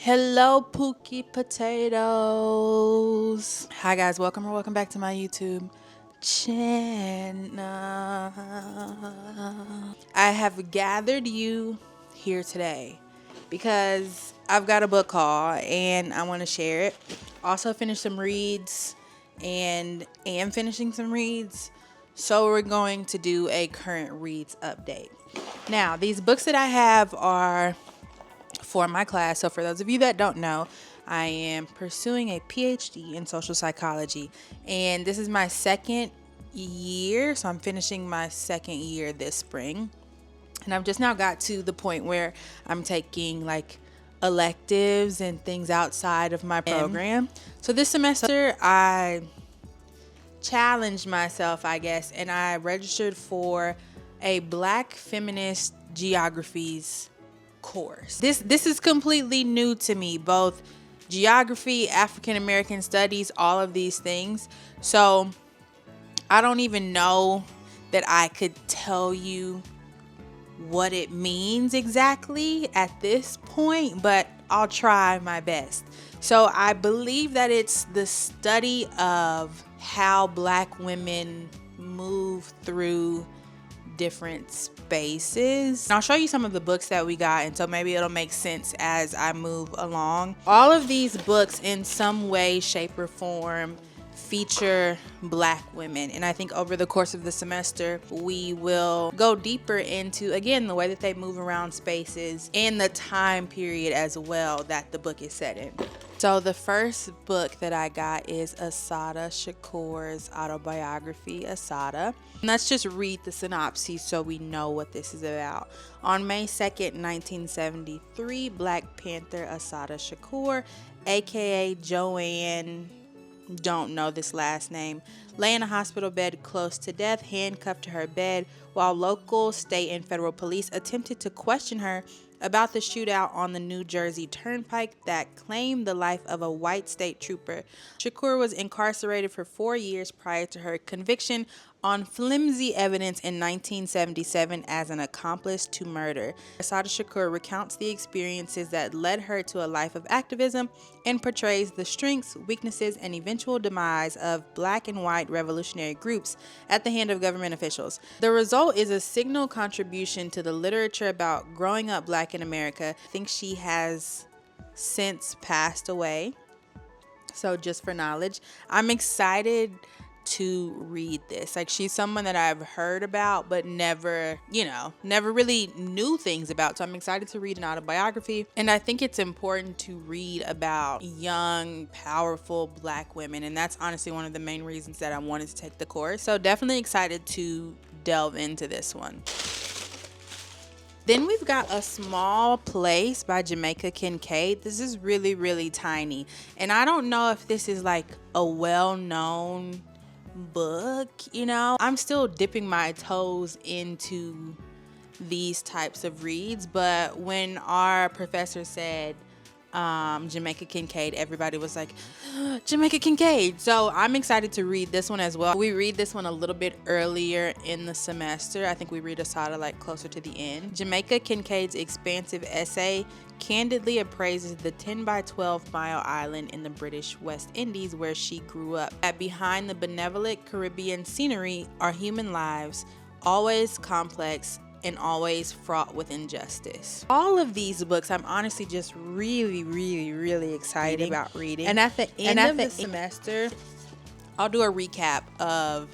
Hello, Pookie Potatoes. Hi, guys. Welcome back to my YouTube channel. I have gathered you here today because I've got a book haul and I want to share it. Also, finished some reads and am finishing some reads. So, we're going to do a current reads update. Now, these books that I have are for my class. So for those of you that don't know, I am pursuing a PhD in social psychology, and this is my second year. So I'm finishing my second year this spring, and I've just now got to the point where I'm taking like electives and things outside of my program. So this semester I challenged myself, I guess, and I registered for a Black Feminist Geographies course. This is completely new to me, both geography, African American studies, all of these things. So I don't even know that I could tell you what it means exactly at this point, but I'll try my best. So I believe that it's the study of how Black women move through different spaces. And I'll show you some of the books that we got, and so maybe it'll make sense as I move along. All of these books in some way, shape, or form feature Black women, and I think over the course of the semester we will go deeper into, again, the way that they move around spaces and the time period as well that the book is set in. So the first book that I got is Assata Shakur's Autobiography, Assata. And let's just read the synopsis so we know what this is about. On May 2nd, 1973, Black Panther Assata Shakur, aka Joanne, don't know this last name, lay in a hospital bed close to death, handcuffed to her bed, while local, state, and federal police attempted to question her about the shootout on the New Jersey Turnpike that claimed the life of a white state trooper. Shakur was incarcerated for 4 years prior to her conviction on flimsy evidence in 1977 as an accomplice to murder. Assata Shakur recounts the experiences that led her to a life of activism and portrays the strengths, weaknesses, and eventual demise of Black and white revolutionary groups at the hand of government officials. The result is a signal contribution to the literature about growing up Black in America. I think she has since passed away. So just for knowledge, I'm excited to read this. Like, she's someone that I've heard about but never really knew things about. So I'm excited to read an autobiography, and I think it's important to read about young, powerful Black women, and that's honestly one of the main reasons that I wanted to take the course. So definitely excited to delve into this one. Then we've got A Small Place by Jamaica Kincaid. This is really, really tiny, and I don't know if this is like a well-known book. I'm still dipping my toes into these types of reads, but when our professor said Jamaica Kincaid, everybody was like, Jamaica Kincaid. So I'm excited to read this one as well. We read this one a little bit earlier in the semester. I think we read Assata like closer to the end. Jamaica Kincaid's expansive essay candidly appraises the 10 by 12 mile island in the British West Indies where she grew up. That behind the benevolent Caribbean scenery are human lives, always complex and always fraught with injustice. All of these books I'm honestly just really, really, really excited about reading. And at the end of the semester, I'll do a recap of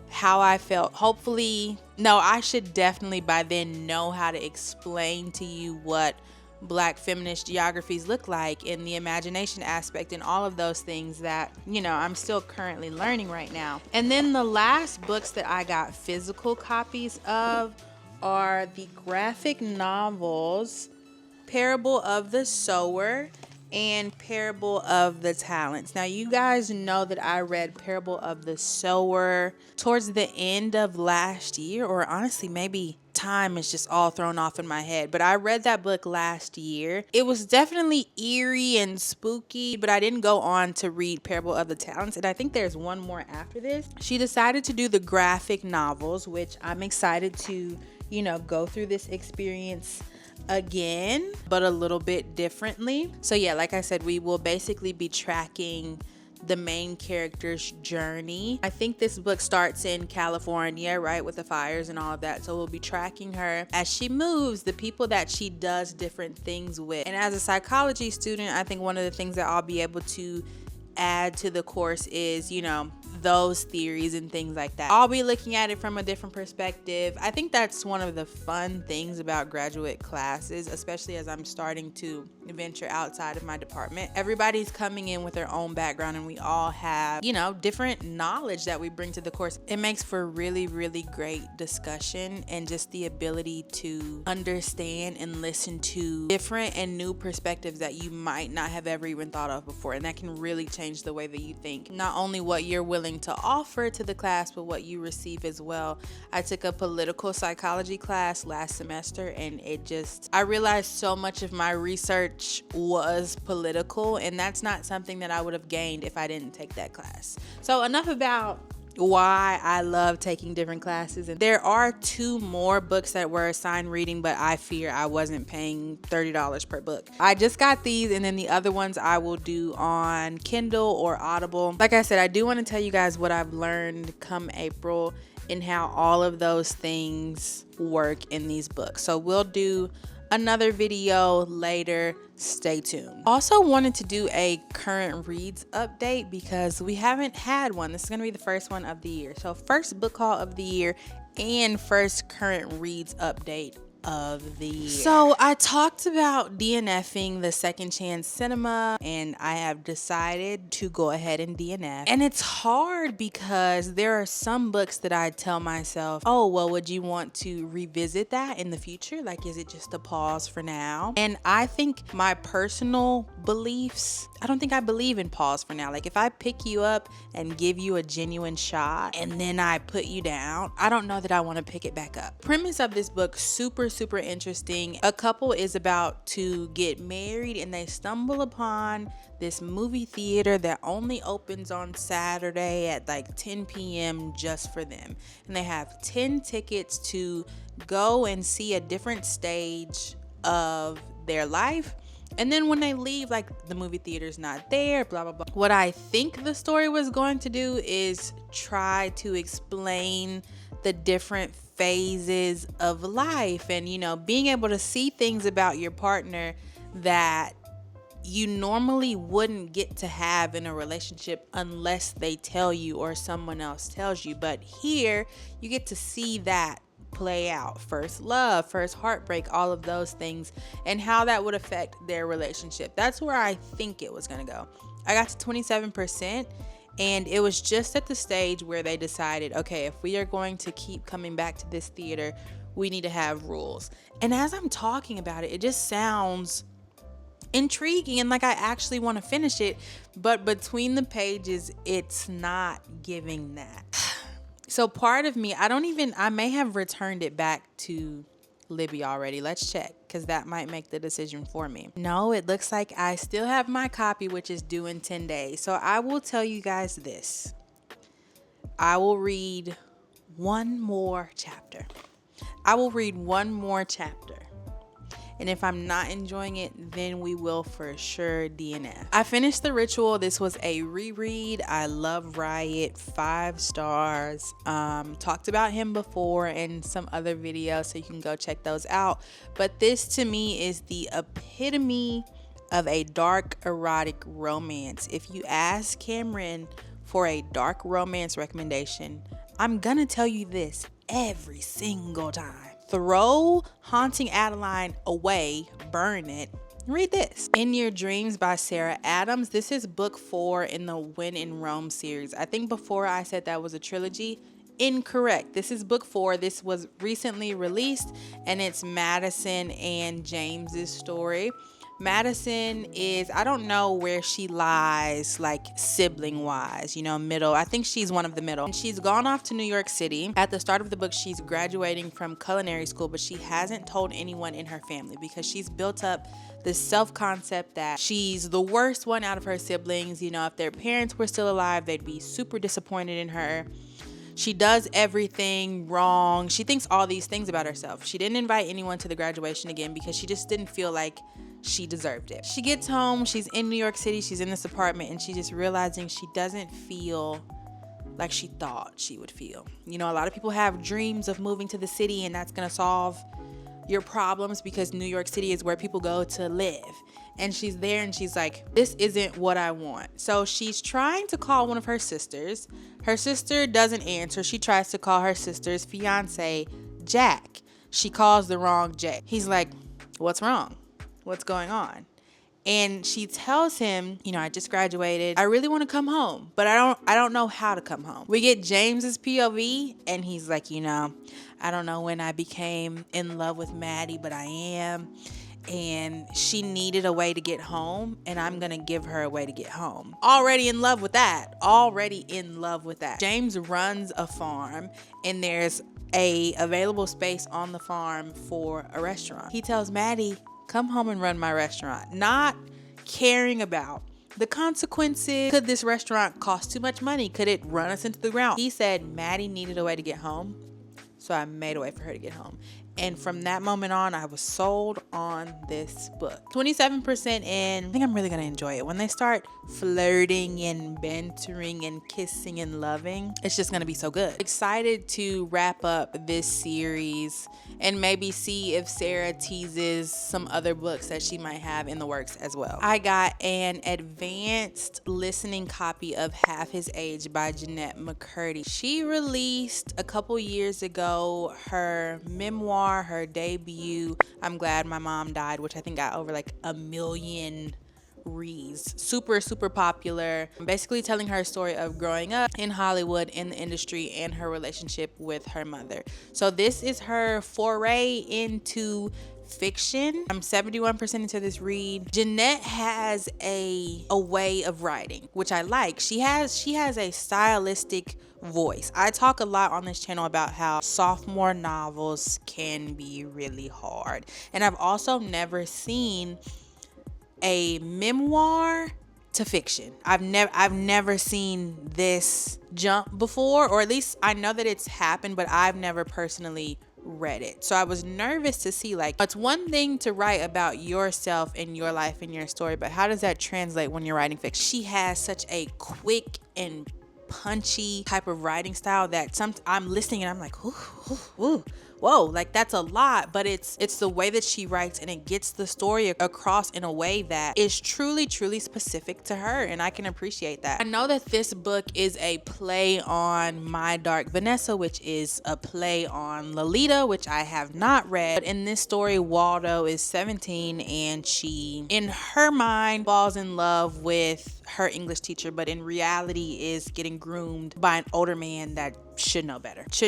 how I felt. I should definitely by then know how to explain to you what Black feminist geographies look like in the imagination aspect and all of those things that, I'm still currently learning right now. And then the last books that I got physical copies of are the graphic novels Parable of the Sower and Parable of the Talents. Now, you guys know that I read Parable of the Sower towards the end of last year, or honestly, maybe time is just all thrown off in my head. But I read that book last year. It was definitely eerie and spooky, but I didn't go on to read Parable of the Talents. And I think there's one more after this. She decided to do the graphic novels, which I'm excited to, go through this experience again, but a little bit differently. So yeah, like I said, we will basically be tracking the main character's journey. I think this book starts in California, right, with the fires and all of that. So we'll be tracking her as she moves, the people that she does different things with. And as a psychology student, I think one of the things that I'll be able to add to the course is, you know, those theories and things like that. I'll be looking at it from a different perspective. I think that's one of the fun things about graduate classes, especially as I'm starting to venture outside of my department. Everybody's coming in with their own background and we all have, you know, different knowledge that we bring to the course. It makes for really, really great discussion and just the ability to understand and listen to different and new perspectives that you might not have ever even thought of before. And that can really change the way that you think. Not only what you're willing to offer to the class, but what you receive as well. I took a political psychology class last semester and I realized so much of my research was political, and that's not something that I would have gained if I didn't take that class. So enough about why I love taking different classes. And there are 2 more books that were assigned reading, but I fear I wasn't paying $30 per book. I just got these, and then the other ones I will do on Kindle or Audible. Like I said, I do want to tell you guys what I've learned come April and how all of those things work in these books. So we'll do another video later. Stay tuned. Also wanted to do a current reads update because we haven't had one. This is going to be the first one of the year. So first book haul of the year and first current reads update of the year. So I talked about DNF'ing the Second Chance Cinema, and I have decided to go ahead and DNF. And it's hard because there are some books that I tell myself, oh, well, would you want to revisit that in the future? Like, is it just a pause for now? And I think my personal beliefs, I don't think I believe in pause for now. Like, if I pick you up and give you a genuine shot and then I put you down, I don't know that I want to pick it back up. Premise of this book, super interesting. A couple is about to get married and they stumble upon this movie theater that only opens on Saturday at like 10 p.m. just for them. And they have 10 tickets to go and see a different stage of their life. And then when they leave, like, the movie theater's not there, blah, blah, blah. What I think the story was going to do is try to explain the different phases of life and, you know, being able to see things about your partner that you normally wouldn't get to have in a relationship unless they tell you or someone else tells you. But here you get to see that play out. First love, first heartbreak, all of those things, and how that would affect their relationship. That's where I think it was going to go. I got to 27%, and it was just at the stage where they decided, okay, if we are going to keep coming back to this theater, we need to have rules. And as I'm talking about it, it just sounds intriguing and like I actually want to finish it, but between the pages, it's not giving that. So part of me, I may have returned it back to Libby already. Let's check, because that might make the decision for me. No, it looks like I still have my copy, which is due in 10 days. So I will tell you guys this. I will read one more chapter. And if I'm not enjoying it, then we will for sure DNF. I finished The Ritual. This was a reread. I love Riot, 5 stars. Talked about him before in some other videos, so you can go check those out. But this to me is the epitome of a dark erotic romance. If you ask Cameron for a dark romance recommendation, I'm gonna tell you this every single time. Throw Haunting Adeline away, burn it. Read this. In Your Dreams by Sarah Adams. This is book 4 in the When in Rome series. I think before I said that was a trilogy. Incorrect. This is book 4. This was recently released, and it's Madison and James's story. Madison is, I don't know where she lies, like sibling wise, you know, middle. I think she's one of the middle. And she's gone off to New York City. At the start of the book, she's graduating from culinary school, but she hasn't told anyone in her family because she's built up this self-concept that she's the worst one out of her siblings. You know, if their parents were still alive, they'd be super disappointed in her. She does everything wrong. She thinks all these things about herself. She didn't invite anyone to the graduation again because she just didn't feel like she deserved it. She gets home, she's in New York City, she's in this apartment, and she's just realizing she doesn't feel like she thought she would feel. You know, a lot of people have dreams of moving to the city and that's gonna solve your problems because New York City is where people go to live. And she's there and she's like, this isn't what I want. So she's trying to call one of her sisters. Her sister doesn't answer. She tries to call her sister's fiance, Jack. She calls the wrong Jack. He's like, what's wrong? What's going on? And she tells him, you know, I just graduated. I really want to come home, but I don't know how to come home. We get James's POV and he's like, you know, I don't know when I became in love with Maddie, but I am. And she needed a way to get home, and I'm gonna give her a way to get home. Already in love with that. James runs a farm, and there's a available space on the farm for a restaurant. He tells Maddie, come home and run my restaurant, not caring about the consequences. Could this restaurant cost too much money? Could it run us into the ground? He said Maddie needed a way to get home, so I made a way for her to get home. And from that moment on, I was sold on this book. 27% in. I think I'm really going to enjoy it. When they start flirting and bantering and kissing and loving, it's just going to be so good. Excited to wrap up this series and maybe see if Sarah teases some other books that she might have in the works as well. I got an advanced listening copy of Half His Age by Jennette McCurdy. She released a couple years ago her memoir, her debut, I'm Glad My Mom Died, which I think got over like 1 million reads. Super popular. Basically telling her story of growing up in Hollywood in the industry and her relationship with her mother. So this is her foray into fiction. I'm 71% into this read. Jennette has a way of writing, which I like. She has a stylistic voice. I talk a lot on this channel about how sophomore novels can be really hard. And I've also never seen a memoir to fiction. I've never seen this jump before, or at least I know that it's happened, but I've never personally read it. So I was nervous to see, like, it's one thing to write about yourself and your life and your story, but how does that translate when you're writing fiction? She has such a quick and punchy type of writing style that I'm listening and I'm like, ooh, whoa, like that's a lot, but it's the way that she writes and it gets the story across in a way that is truly specific to her, and I can appreciate that. I know that this book is a play on My Dark Vanessa, which is a play on Lolita, which I have not read. But in this story, Waldo is 17 and she, in her mind, falls in love with her English teacher, but in reality is getting groomed by an older man that should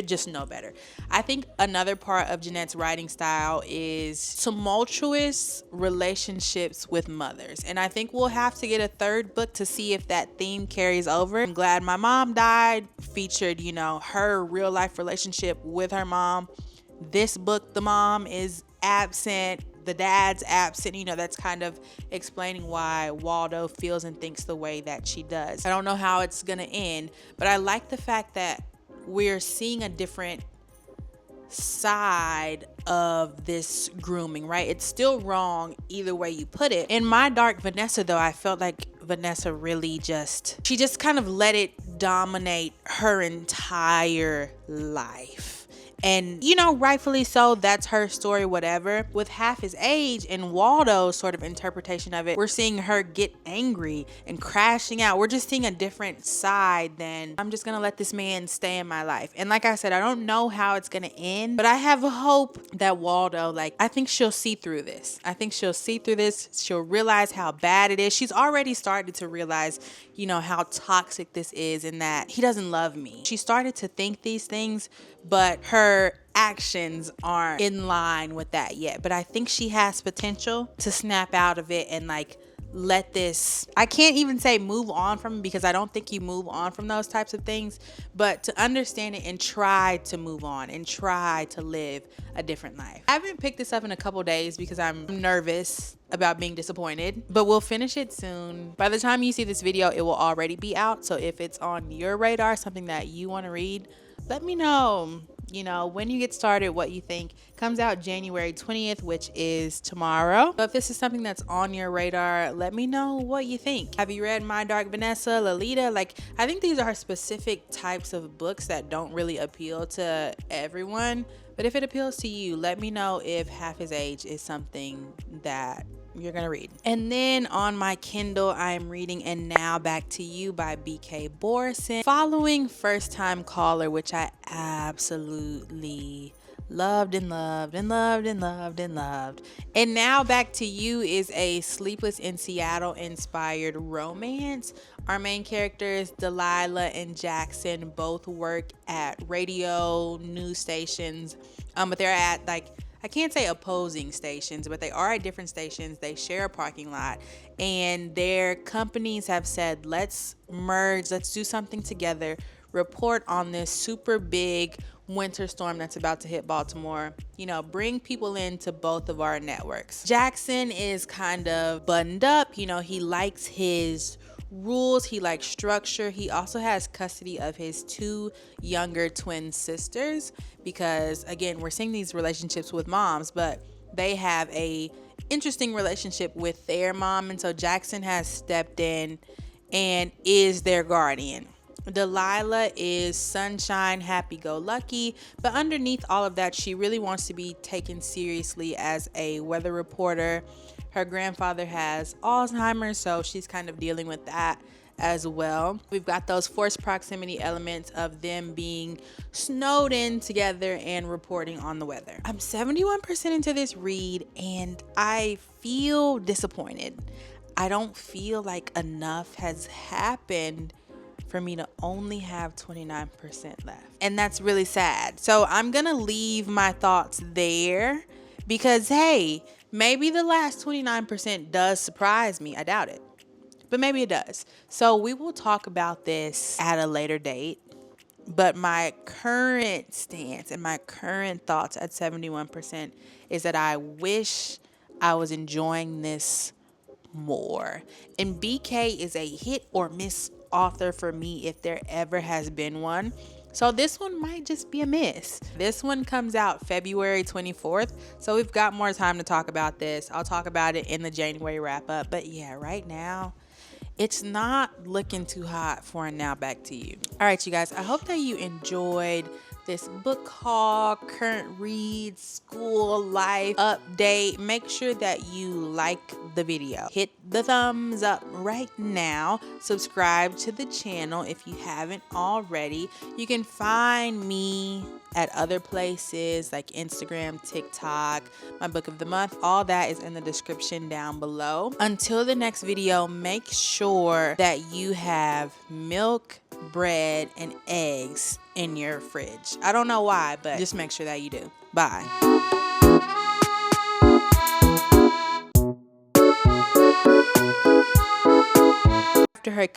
just know better. I think another part of Jennette's writing style is tumultuous relationships with mothers, and I think we'll have to get a third book to see if that theme carries over. I'm Glad My Mom Died featured, you know, her real life relationship with her mom. This book, the mom is absent, the dad's absent. You know, that's kind of explaining why Waldo feels and thinks the way that she does. I don't know how it's gonna end, but I like the fact that we're seeing a different side of this grooming, right? It's still wrong either way you put it. In My Dark Vanessa, though, I felt like Vanessa really she just kind of let it dominate her entire life. And, you know, rightfully so, that's her story, whatever. With Half His Age and Waldo's sort of interpretation of it, we're seeing her get angry and crashing out. We're just seeing a different side than, I'm just gonna let this man stay in my life. And like I said, I don't know how it's gonna end, but I have a hope that Waldo, I think she'll see through this. She'll realize how bad it is. She's already started to realize, you know, how toxic this is and that he doesn't love me. She started to think these things, but her actions aren't in line with that yet. But I think she has potential to snap out of it and let this, I can't even say move on from it, because I don't think you move on from those types of things, but to understand it and try to move on and try to live a different life. I haven't picked this up in a couple days because I'm nervous about being disappointed, but we'll finish it soon. By the time you see this video, it will already be out. So if it's on your radar, something that you want to read, Let me know, when you get started, what you think. Comes out January 20th, which is tomorrow. So if this is something that's on your radar, let me know what you think. Have you read My Dark Vanessa, Lolita? Like, I think these are specific types of books that don't really appeal to everyone. But if it appeals to you, let me know if Half His Age is something that you're gonna read. And then on my Kindle, I'm reading And Now Back to You by B.K. Borson, following First Time Caller, which I absolutely loved and loved and loved and loved and loved. And Now Back to You is a Sleepless in Seattle inspired romance. Our main characters, Delilah and Jackson, both work at radio news stations, but they're at, like, I can't say opposing stations, but they are at different stations. They share a parking lot, and their companies have said, let's merge, let's do something together, report on this super big winter storm that's about to hit Baltimore, bring people into both of our networks. Jackson is kind of buttoned up, he likes his rules, he likes structure. He also has custody of his two younger twin sisters because, again, we're seeing these relationships with moms, but they have a interesting relationship with their mom, and so Jackson has stepped in and is their guardian. Delilah is sunshine, happy-go-lucky, but underneath all of that, she really wants to be taken seriously as a weather reporter. Her grandfather has Alzheimer's, so she's kind of dealing with that as well. We've got those forced proximity elements of them being snowed in together and reporting on the weather. I'm 71% into this read, and I feel disappointed. I don't feel like enough has happened for me to only have 29% left. And that's really sad. So I'm gonna leave my thoughts there because, hey, maybe the last 29% does surprise me. I doubt it, but maybe it does. So we will talk about this at a later date. But my current stance and my current thoughts at 71% is that I wish I was enjoying this more. And BK is a hit or miss author for me if there ever has been one. So this one might just be a miss. This one comes out February 24th. So we've got more time to talk about this. I'll talk about it in the January wrap up. But yeah, right now, it's not looking too hot for Now Back to You. All right, you guys, I hope that you enjoyed this book haul, current reads, school life update. Make sure that you like the video. Hit the thumbs up right now. Subscribe to the channel if you haven't already. You can find me at other places like Instagram, TikTok, my book of the month. All that is in the description down below. Until the next video, make sure that you have milk, bread, and eggs in your fridge. I don't know why, but just make sure that you do. Bye. After her